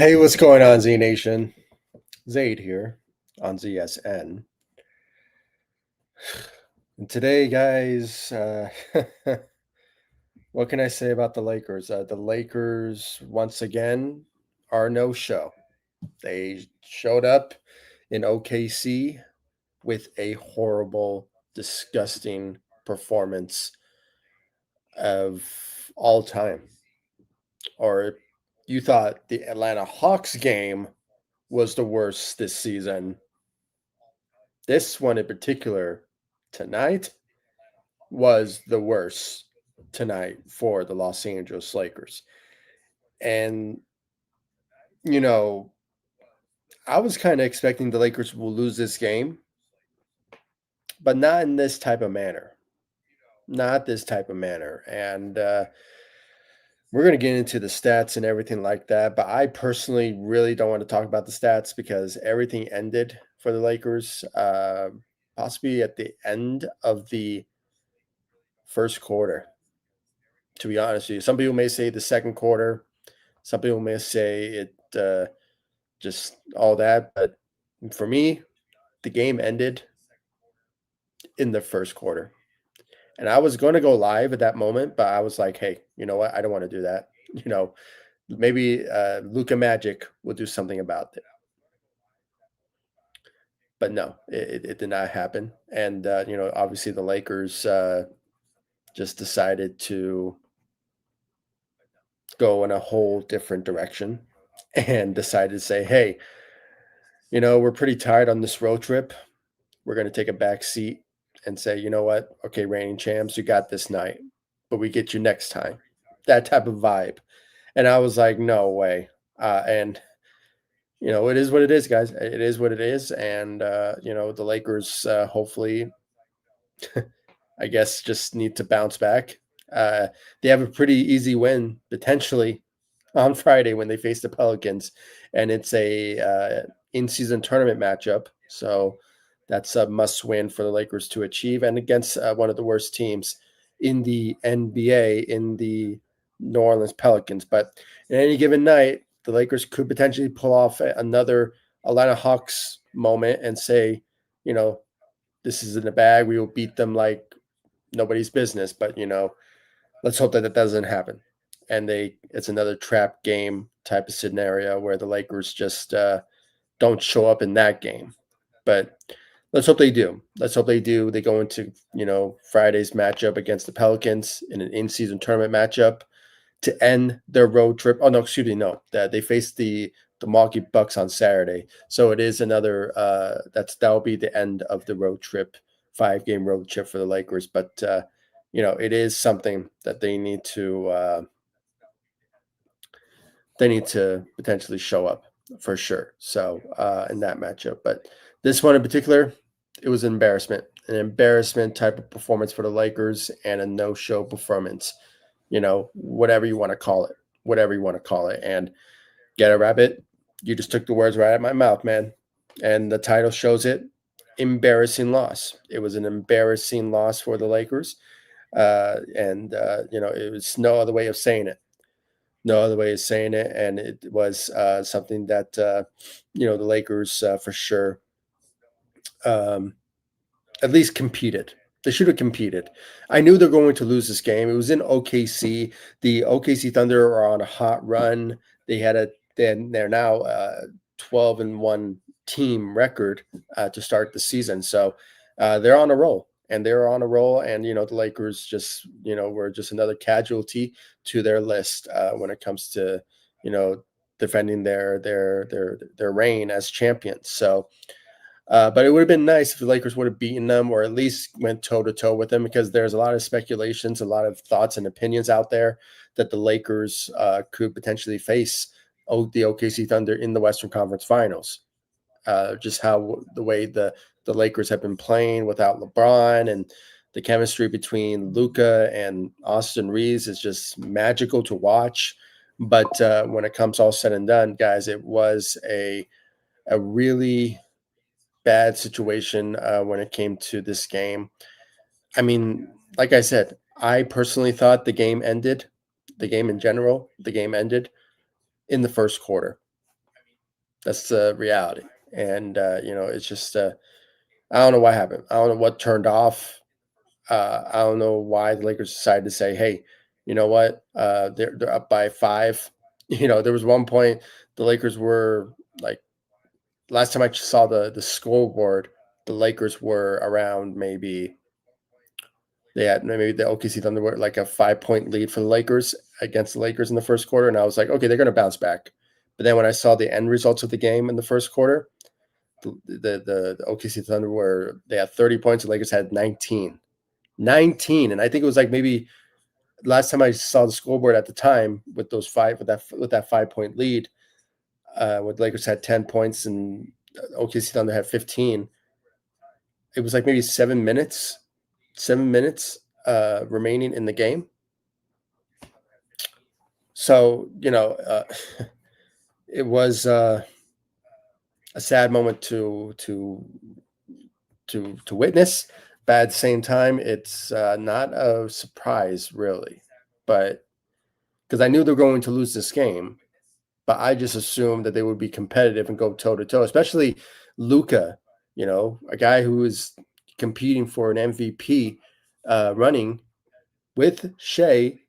Hey, what's going on, Z Nation? Zaid here on ZSN. And today, guys, what can I say about the Lakers? The Lakers, once again, are no show. They showed up in OKC with a horrible, disgusting performance of all time. Or you thought the Atlanta Hawks game was the worst this season. This one in particular tonight was the worst tonight for the Los Angeles Lakers. And, you know, I was kind of expecting the Lakers will lose this game, but not in this type of manner. Not this type of manner. And we're going to get into the stats and everything like that. But I personally really don't want to talk about the stats because everything ended for the Lakers, possibly at the end of the first quarter. To be honest with you, some people may say the second quarter, some people may say it just all that, but for me, the game ended in the first quarter. And I was going to go live at that moment, but I was like, hey, you know what? I don't want to do that. Maybe Luca Magic will do something about it. But no, it did not happen. And, obviously the Lakers just decided to go in a whole different direction and decided to say, hey, we're pretty tired on this road trip. We're going to take a back seat and say, you know what? Okay, reigning champs, you got this night, but we get you next time. That type of vibe. And I was like, no way. And, it is what it is, guys. It is what it is. And, the Lakers hopefully, I guess, just need to bounce back. They have a pretty easy win potentially on Friday when they face the Pelicans, and it's a in-season tournament matchup. So that's a must-win for the Lakers to achieve, and against one of the worst teams in the NBA, in the New Orleans Pelicans. But in any given night, the Lakers could potentially pull off another Atlanta Hawks moment and say, this is in the bag. We will beat them like nobody's business. But let's hope that that doesn't happen. And it's another trap game type of scenario where the Lakers just don't show up in that game. But let's hope they do. Let's hope they do. They go into Friday's matchup against the Pelicans in an in-season tournament matchup to end their road trip. Oh no, excuse me, no. That they face the Milwaukee Bucks on Saturday. So it is another that'll be the end of the road trip, 5-game road trip for the Lakers. But it is something that they need to potentially show up for sure. So in that matchup, but this one in particular, it was an embarrassment type of performance for the Lakers and a no-show performance. Whatever you want to call it, And get a rabbit, you just took the words right out of my mouth, man. And the title shows it. Embarrassing loss. It was an embarrassing loss for the Lakers. It was no other way of saying it. No other way of saying it. And it was something that, the Lakers for sure at least competed. They should have competed. I knew they're going to lose this game. It was in OKC. The OKC Thunder are on a hot run. They're now 12-1 team record to start the season. So they're on a roll. And they're on a roll, and the Lakers just were just another casualty to their list when it comes to defending their reign as champions. So, but it would have been nice if the Lakers would have beaten them, or at least went toe to toe with them, because there's a lot of speculations, a lot of thoughts and opinions out there that the Lakers could potentially face the OKC Thunder in the Western Conference Finals. Just how the way the Lakers have been playing without LeBron, and the chemistry between Luka and Austin Reeves is just magical to watch. But when it comes all said and done, guys, it was a really bad situation when it came to this game. I mean, like I said, I personally thought the game in general, the game ended in the first quarter. That's the reality. And it's just I don't know what happened. I don't know what turned off. I don't know why the Lakers decided to say, "Hey, you know what? They're up by 5." There was one point the Lakers were like last time I saw the scoreboard, the Lakers were around maybe they had maybe the OKC Thunder were like a 5 point lead for the Lakers against the Lakers in the first quarter, and I was like, okay, they're going to bounce back. But then when I saw the end results of the game in the first quarter, the OKC Thunder were they had 30 points, the Lakers had 19. 19, and I think it was like maybe last time I saw the scoreboard at the time with those five with that 5 point lead, with Lakers had 10 points and OKC Thunder had 15. It was like maybe 7 minutes remaining in the game. So it was a sad moment to witness, but at the same time, it's not a surprise really, but because I knew they're going to lose this game, but I just assumed that they would be competitive and go toe to toe, especially Luca, a guy who is competing for an MVP, running with Shea,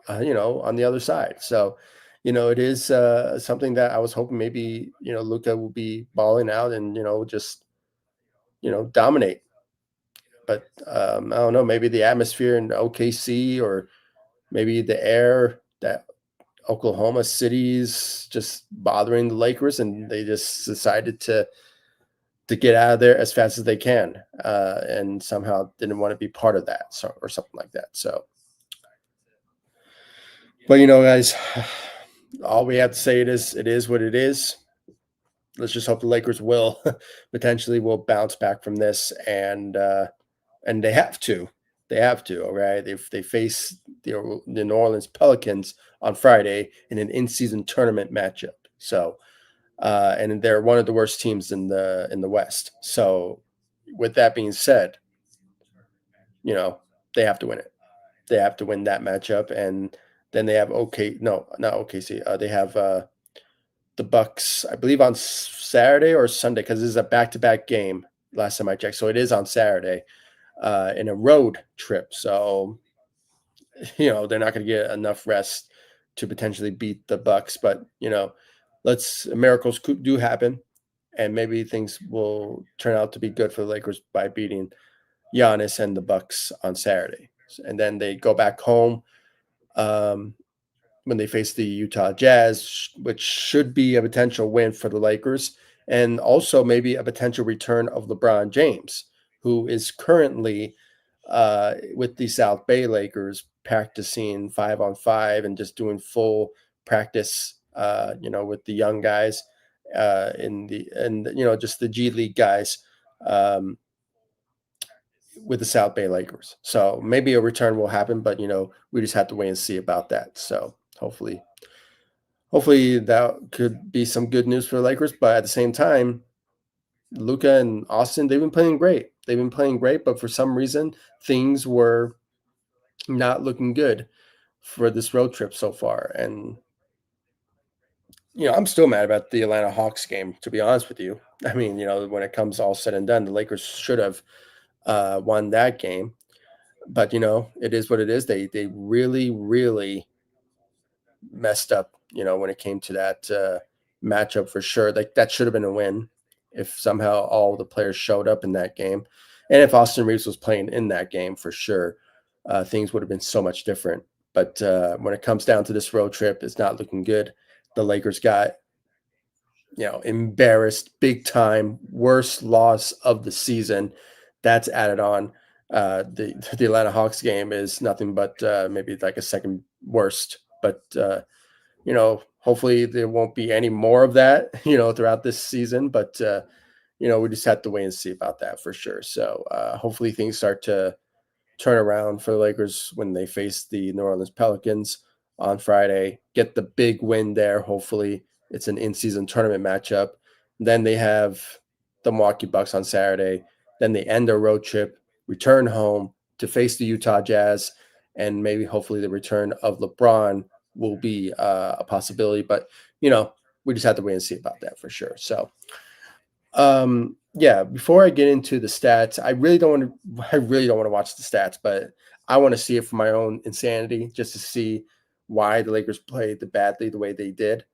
on the other side. So, it is something that I was hoping maybe, Luca will be balling out and, just, dominate. But I don't know, maybe the atmosphere in OKC or maybe the air that Oklahoma City's just bothering the Lakers, and they just decided to get out of there as fast as they can, and somehow didn't want to be part of that, so or something like that. So, but guys, all we have to say it is what it is. Let's just hope the Lakers will potentially will bounce back from this, and they have to. They have to. All right, if they face the New Orleans Pelicans on Friday in an in-season tournament matchup. So, and they're one of the worst teams in the West. So, with that being said, they have to win it. They have to win that matchup, and then they have no, not OKC. They have the Bucks, I believe, on Saturday or Sunday because this is a back-to-back game. Last time I checked, so it is on Saturday in a road trip. So they're not going to get enough rest to potentially beat the Bucks, but let's miracles do happen, and maybe things will turn out to be good for the Lakers by beating Giannis and the Bucks on Saturday, and then they go back home um, when they face the Utah Jazz, which should be a potential win for the Lakers, and also maybe a potential return of LeBron James, who is currently with the South Bay Lakers practicing 5-on-5 and just doing full practice, with the young guys just the G League guys. With the South Bay Lakers. So maybe a return will happen, but we just have to wait and see about that. So hopefully that could be some good news for the Lakers. But at the same time, Luca and Austin, they've been playing great. They've been playing great, but for some reason, things were not looking good for this road trip so far. And I'm still mad about the Atlanta Hawks game, to be honest with you. I mean, when it comes all said and done, the Lakers should have won that game. But it is what it is. They really, really messed up, when it came to that matchup for sure. Like that should have been a win if somehow all the players showed up in that game. And if Austin Reeves was playing in that game for sure, things would have been so much different. But when it comes down to this road trip, it's not looking good. The Lakers got, embarrassed big time, worst loss of the season. That's added on. The Atlanta Hawks game is nothing but maybe like a second worst. But hopefully there won't be any more of that, throughout this season. But we just have to wait and see about that for sure. So hopefully things start to turn around for the Lakers when they face the New Orleans Pelicans on Friday. Get the big win there. Hopefully it's an in-season tournament matchup. Then they have the Milwaukee Bucks on Saturday. Then they end their road trip, return home to face the Utah Jazz, and maybe hopefully the return of LeBron will be a possibility. But, we we just have to wait and see about that for sure. So, yeah, before I get into the stats, I really don't want to watch the stats, but I want to see it for my own insanity, just to see why the Lakers played the badly the way they did.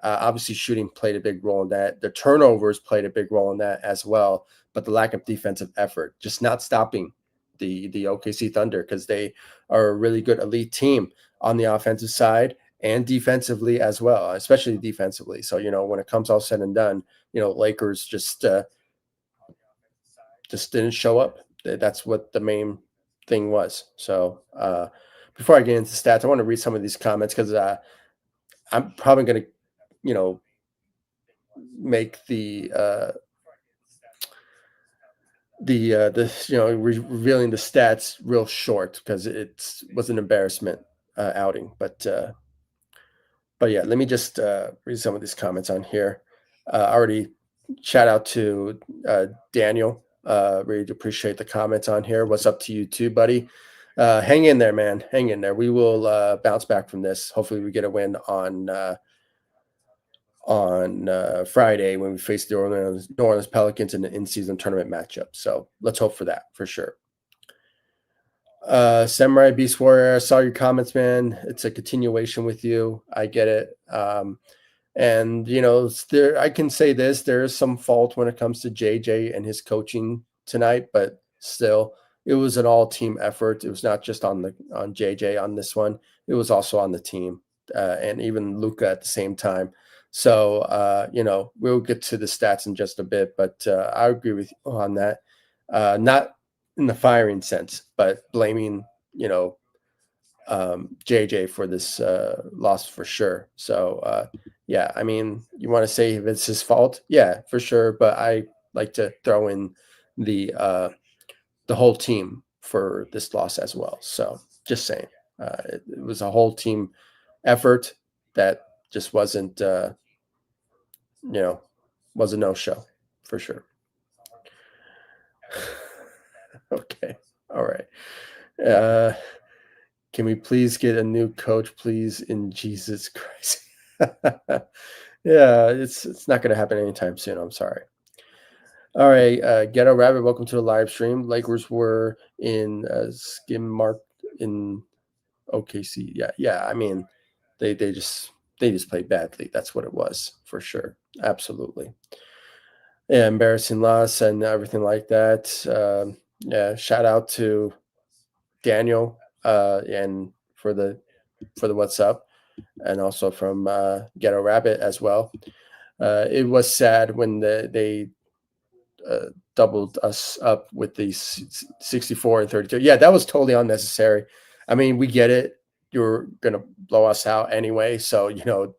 Obviously, shooting played a big role in that. The turnovers played a big role in that as well, but the lack of defensive effort, just not stopping the OKC Thunder, because they are a really good elite team on the offensive side and defensively as well, especially defensively. So, when it comes all said and done, Lakers just didn't show up. That's what the main thing was. So, before I get into stats, I want to read some of these comments, because I'm probably going to, make revealing the stats real short, because it was an embarrassment outing. But yeah, let me just read some of these comments on here. Already shout out to Daniel. Really appreciate the comments on here. What's up to you too, buddy? Hang in there, man. Hang in there. We will bounce back from this. Hopefully, we get a win on Friday when we face the New Orleans Pelicans in the in-season tournament matchup. So let's hope for that for sure. Samurai Beast Warrior, I saw your comments, man. It's a continuation with you. I get it. And I can say this: there is some fault when it comes to JJ and his coaching tonight, but still, it was an all-team effort. It was not just on JJ on this one; it was also on the team, and even Luka at the same time. So, we'll get to the stats in just a bit, but I agree with you on that. Not in the firing sense, but blaming, JJ for this loss for sure. So, yeah, I mean, you want to say if it's his fault? Yeah, for sure. But I like to throw in the whole team for this loss as well. So just saying, it was a whole team effort that just was a no-show for sure. Okay. All right. Can we please get a new coach, please, in Jesus Christ? Yeah, it's not going to happen anytime soon. I'm sorry. All right, Ghetto Rabbit, welcome to the live stream. Lakers were in skim mark in OKC. Yeah. I mean, they just played badly. That's what it was for sure. Absolutely. Yeah, embarrassing loss and everything like that. Yeah, shout out to Daniel and for the what's up, and also from Ghetto Rabbit as well. It was sad when they doubled us up with the 64 and 32. Yeah, that was totally unnecessary. I mean, we get it. You're going to blow us out anyway. So,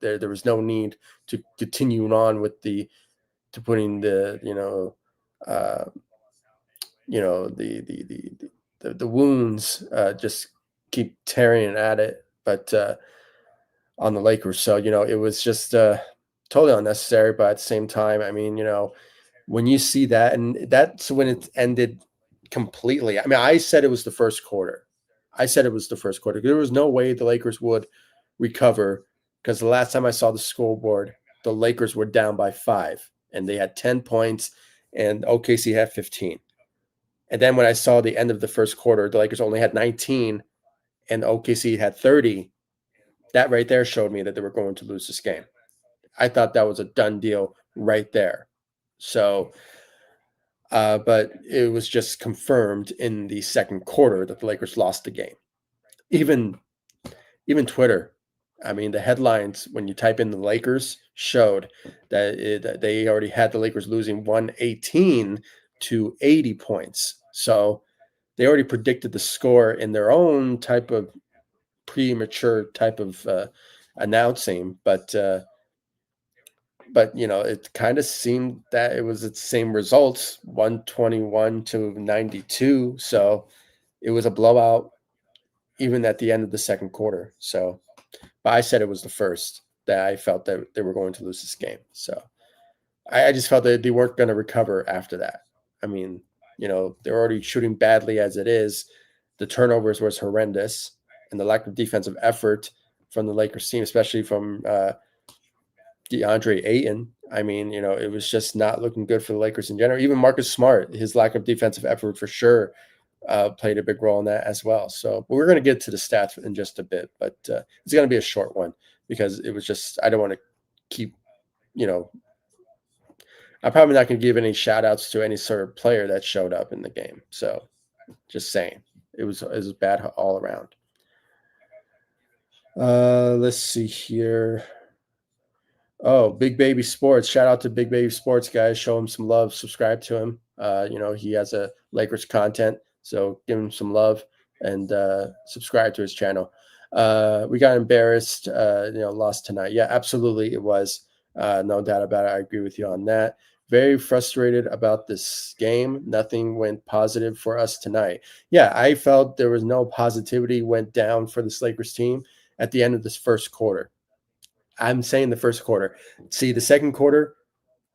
there was no need to continue on with putting the, the wounds, just keep tearing at it. But on the Lakers. So, it was just totally unnecessary. But at the same time, I mean, when you see that, and that's when it ended completely. I mean, I said it was the first quarter. There was no way the Lakers would recover, because the last time I saw the scoreboard, the Lakers were down by 5 and they had 10 points and OKC had 15. And then when I saw the end of the first quarter, the Lakers only had 19 and OKC had 30. That right there showed me that they were going to lose this game. I thought that was a done deal right there. So, but it was just confirmed in the second quarter that the Lakers lost the game. Even Twitter, I mean, the headlines when you type in the Lakers showed that they already had the Lakers losing 118 to 80 points. So they already predicted the score in their own type of premature type of announcing, but it kind of seemed that it was the same results, 121 to 92. So it was a blowout even at the end of the second quarter. So, but I said it was the first that I felt that they were going to lose this game. So I just felt that they weren't going to recover after that. I mean, they're already shooting badly as it is. The turnovers was horrendous, and the lack of defensive effort from the Lakers team, especially from DeAndre Ayton. I mean, it was just not looking good for the Lakers in general. Even Marcus Smart, his lack of defensive effort for sure played a big role in that as well. So, but we're going to get to the stats in just a bit, but it's going to be a short one because it was just, I don't want to keep, you know, I'm probably not going to give any shout outs to any sort of player that showed up in the game. So just saying, it was bad all around. Let's see here. Oh, Big Baby Sports. Shout out to Big Baby Sports, guys. Show him some love. Subscribe to him. He has a Lakers content, so give him some love and subscribe to his channel. We got embarrassed, lost tonight. Yeah, absolutely. It was. No doubt about it. I agree with you on that. Very frustrated about this game. Nothing went positive for us tonight. Yeah, I felt there was no positivity went down for this Lakers team at the end of this first quarter. I'm saying the first quarter. See, the second quarter,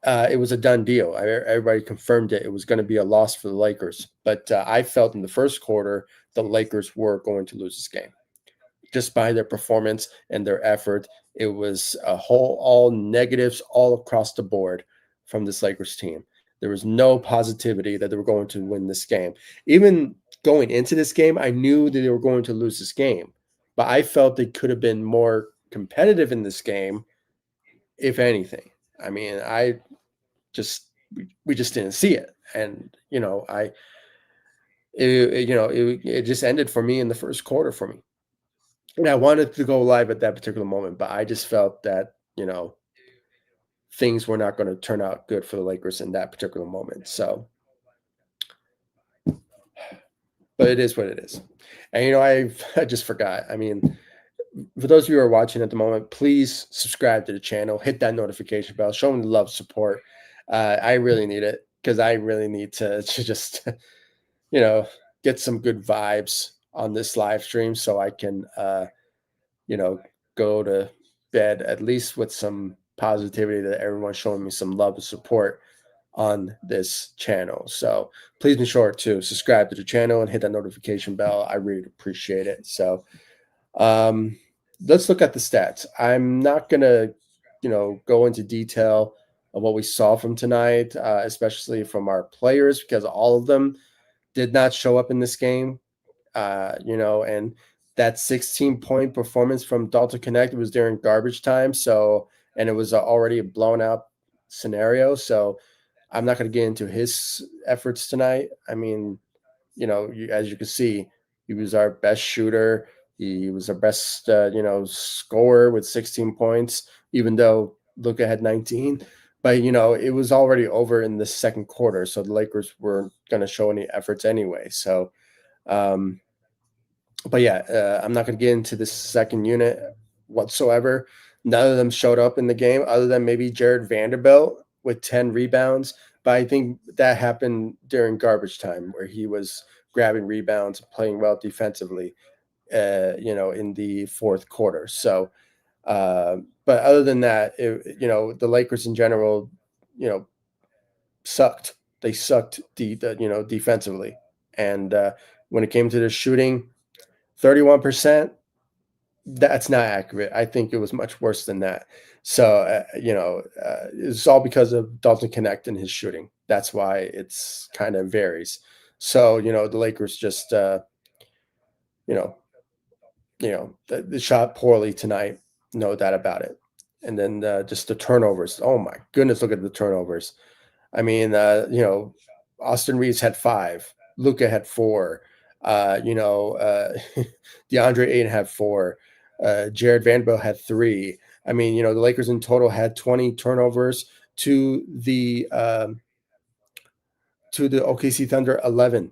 it was a done deal. Everybody confirmed it. It was going to be a loss for the Lakers. But I felt in the first quarter, the Lakers were going to lose this game just by their performance and their effort. It was all negatives all across the board from this Lakers team. There was no positivity that they were going to win this game. Even going into this game, I knew that they were going to lose this game, but I felt they could have been more competitive in this game, if anything. I mean, we just didn't see it, and it just ended for me in the first quarter for me. And I wanted to go live at that particular moment, but I just felt that, things were not going to turn out good for the Lakers in that particular moment. So, but it is what it is. And, I just forgot. I mean, for those of you who are watching at the moment, please subscribe to the channel, hit that notification bell, show me love, support. I really need it because I really need to just, you know, get some good vibes on this live stream so I can, you know, go to bed at least with some positivity that everyone's showing me some love and support on this channel. So please be sure to subscribe to the channel and hit that notification bell. I really appreciate it. So um, let's look at the stats. I'm not gonna, go into detail of what we saw from tonight, especially from our players, because all of them did not show up in this game. And that 16-point performance from Dalton Connect was during garbage time. So, and it was already a blown out scenario. So I'm not going to get into his efforts tonight. I mean, as you can see, he was our best shooter. He was our best, scorer with 16 points, even though Luka had 19. But, it was already over in the second quarter. So the Lakers weren't going to show any efforts anyway. So, um, but yeah, I'm not going to get into this second unit whatsoever. None of them showed up in the game other than maybe Jared Vanderbilt with 10 rebounds. But I think that happened during garbage time where he was grabbing rebounds, playing well defensively, in the fourth quarter. So, but other than that, the Lakers in general, sucked. They sucked, defensively. And when it came to the shooting, 31%, that's not accurate. I think it was much worse than that. So, it's all because of Dalton Connect and his shooting. That's why it's kind of varies. So, the Lakers just, you know, they shot poorly tonight, no doubt about it. And then just the turnovers. Oh my goodness, look at the turnovers. I mean, Austin Reeves had 5, Luka had 4, DeAndre Ayton had 4, Jared Vanderbilt had 3. I mean, the Lakers in total had 20 turnovers to the OKC Thunder 11,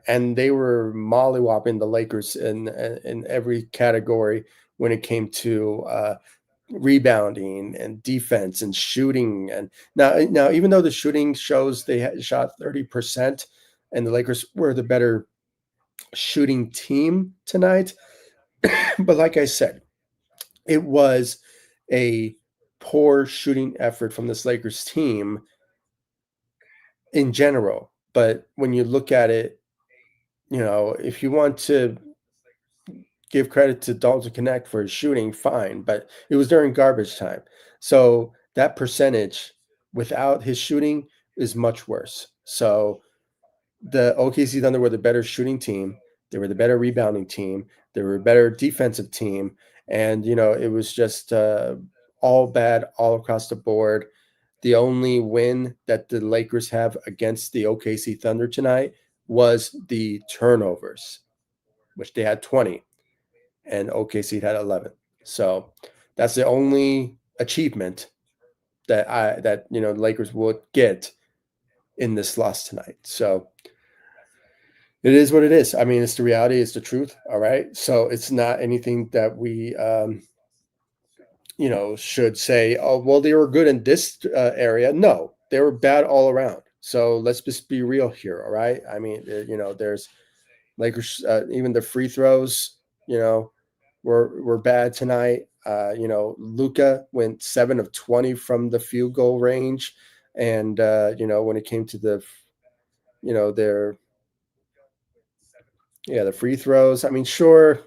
and they were mollywopping the Lakers in every category when it came to rebounding and defense and shooting. And now even though the shooting shows they had shot 30% and the Lakers were the better shooting team tonight, but like I said, it was a poor shooting effort from this Lakers team in general. But when you look at it, if you want to give credit to Dalton Connect for his shooting, fine, but it was during garbage time. So that percentage without his shooting is much worse. So the OKC Thunder were the better shooting team. They were the better rebounding team. They were a better defensive team. And, it was just all bad all across the board. The only win that the Lakers have against the OKC Thunder tonight was the turnovers, which they had 20 and OKC had 11. So that's the only achievement that the Lakers would get in this loss tonight. So it is what it is. I mean, it's the reality, it's the truth. All right. So it's not anything that we should say, oh, well, they were good in this area. No, they were bad all around. So let's just be real here. All right. I mean, there's Lakers, even the free throws, were bad tonight. Luka went 7 of 20 from the field goal range. And, when it came to their, the free throws, I mean, sure.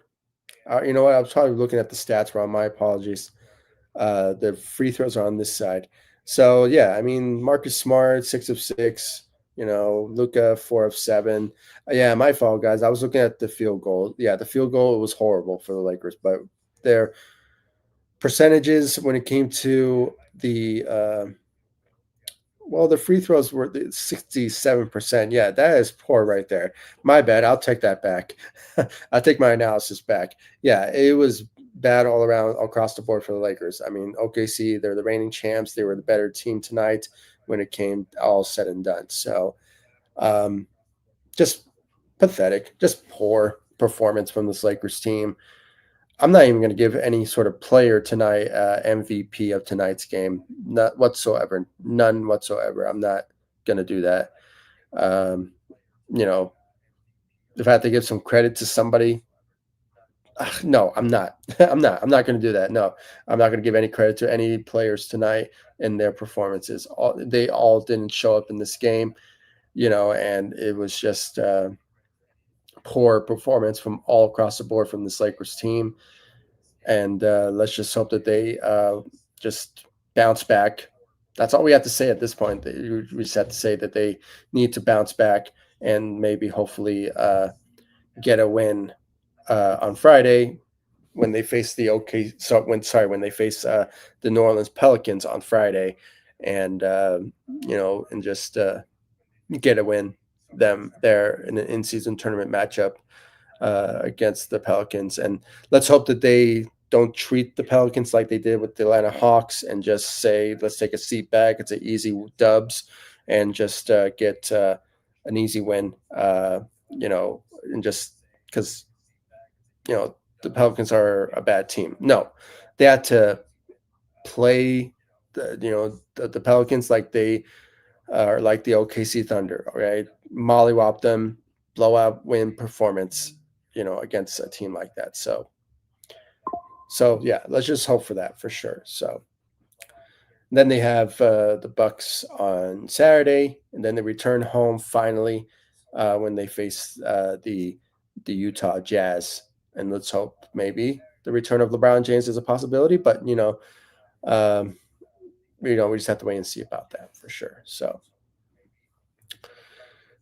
You know what? I was probably looking at the stats wrong. My apologies. The free throws are on this side. So yeah, I mean Marcus Smart 6 of 6. Luka 4 of 7. Yeah, my fault, guys. I was looking at the field goal. Yeah, the field goal was horrible for the Lakers, but their percentages when it came to the free throws were 67%. Yeah, that is poor right there. My bad. I'll take that back. I'll take my analysis back. Yeah, it was bad all around, across the board for the Lakers. I mean, OKC, they're the reigning champs. They were the better team tonight when it came all said and done. So just pathetic, just poor performance from this Lakers team. I'm not even going to give any sort of player tonight MVP of tonight's game. Not whatsoever. None whatsoever. I'm not going to do that. Um, if I have to give some credit to somebody, no, I'm not. I'm not. I'm not going to do that. No, I'm not going to give any credit to any players tonight in their performances. They all didn't show up in this game, and it was just poor performance from all across the board from this Lakers team. And let's just hope that they just bounce back. That's all we have to say at this point. We just have to say that they need to bounce back and maybe hopefully get a win on Friday when they face when they face the New Orleans Pelicans on Friday, and and just get a win them there in an in-season tournament matchup against the Pelicans. And let's hope that they don't treat the Pelicans like they did with the Atlanta Hawks and just say, let's take a seat back. It's an easy dubs and just get an easy win, and just because, the Pelicans are a bad team. No, they had to play the Pelicans like they are like the OKC Thunder, all right? Mollywop them, blowout win performance, against a team like that. So yeah, let's just hope for that for sure. So then they have the Bucks on Saturday, and then they return home finally when they face the Utah Jazz. And let's hope maybe the return of LeBron James is a possibility, but um, we just have to wait and see about that for sure. So,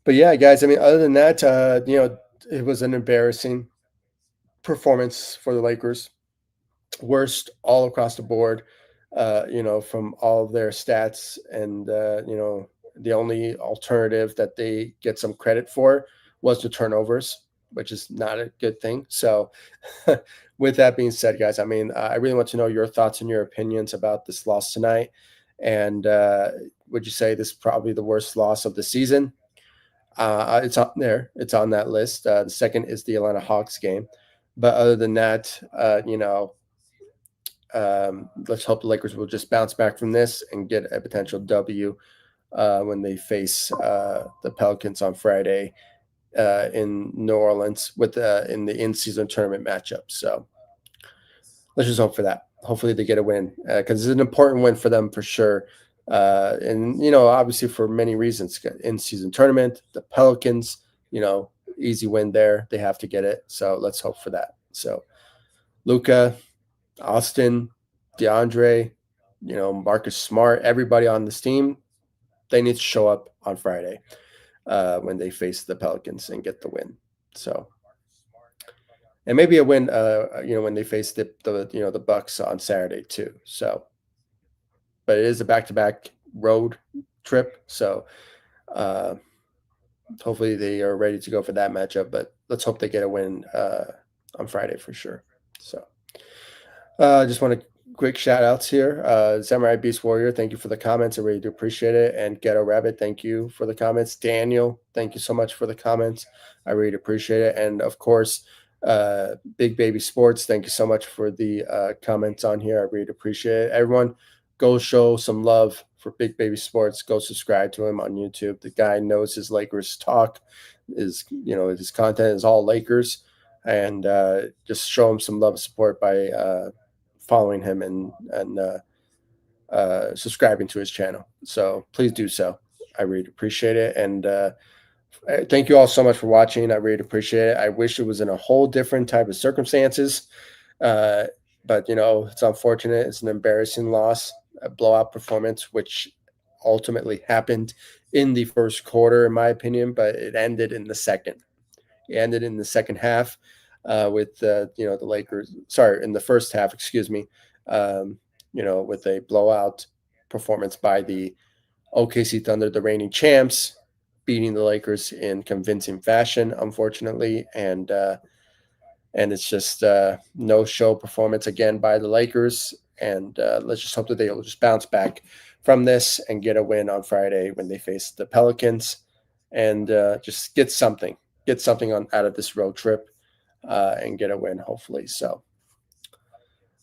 but yeah, guys, I mean, other than that, it was an embarrassing performance for the Lakers. Worst all across the board, from all of their stats. And, the only alternative that they get some credit for was the turnovers, which is not a good thing. So, with that being said, guys, I mean, I really want to know your thoughts and your opinions about this loss tonight. And would you say this is probably the worst loss of the season? It's on there. It's on that list. The second is the Atlanta Hawks game. But other than that, let's hope the Lakers will just bounce back from this and get a potential W when they face the Pelicans on Friday in New Orleans in the in-season tournament matchup. So let's just hope for that. Hopefully they get a win because it's an important win for them for sure. And obviously for many reasons, in-season tournament, the Pelicans, easy win there. They have to get it. So let's hope for that. So Luca, Austin, DeAndre, Marcus Smart, everybody on this team, they need to show up on Friday when they face the Pelicans and get the win. So, and maybe a win, when they face the Bucks on Saturday too. So, but it is a back-to-back road trip, so hopefully they are ready to go for that matchup. But let's hope they get a win on Friday for sure. So. Just want to quick shout outs here. Samurai Beast Warrior, thank you for the comments. I really do appreciate it. And Ghetto Rabbit, thank you for the comments. Daniel, thank you so much for the comments. I really appreciate it. And of course, Big Baby Sports, thank you so much for the comments on here. I really appreciate it. Everyone, go show some love for Big Baby Sports. Go subscribe to him on YouTube. The guy knows his Lakers talk. His content is all Lakers. And just show him some love and support by following him and subscribing to his channel. So please do so. I really appreciate it. And thank you all so much for watching. I really appreciate it. I wish it was in a whole different type of circumstances. But, it's unfortunate. It's an embarrassing loss, a blowout performance, which ultimately happened in the first quarter, in my opinion, but it ended in the second. It ended in the second half with the Lakers. Sorry, in the first half, excuse me. With a blowout performance by the OKC Thunder, the reigning champs, beating the Lakers in convincing fashion, unfortunately, and it's just no show performance again by the Lakers. And let's just hope that they will just bounce back from this and get a win on Friday when they face the Pelicans, and just get something out of this road trip and get a win, hopefully. So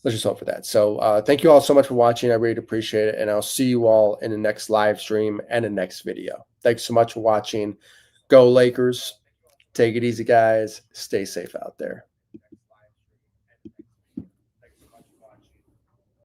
let's just hope for that. So thank you all so much for watching. I really appreciate it. And I'll see you all in the next live stream and the next video. Thanks so much for watching. Go Lakers. Take it easy, guys. Stay safe out there.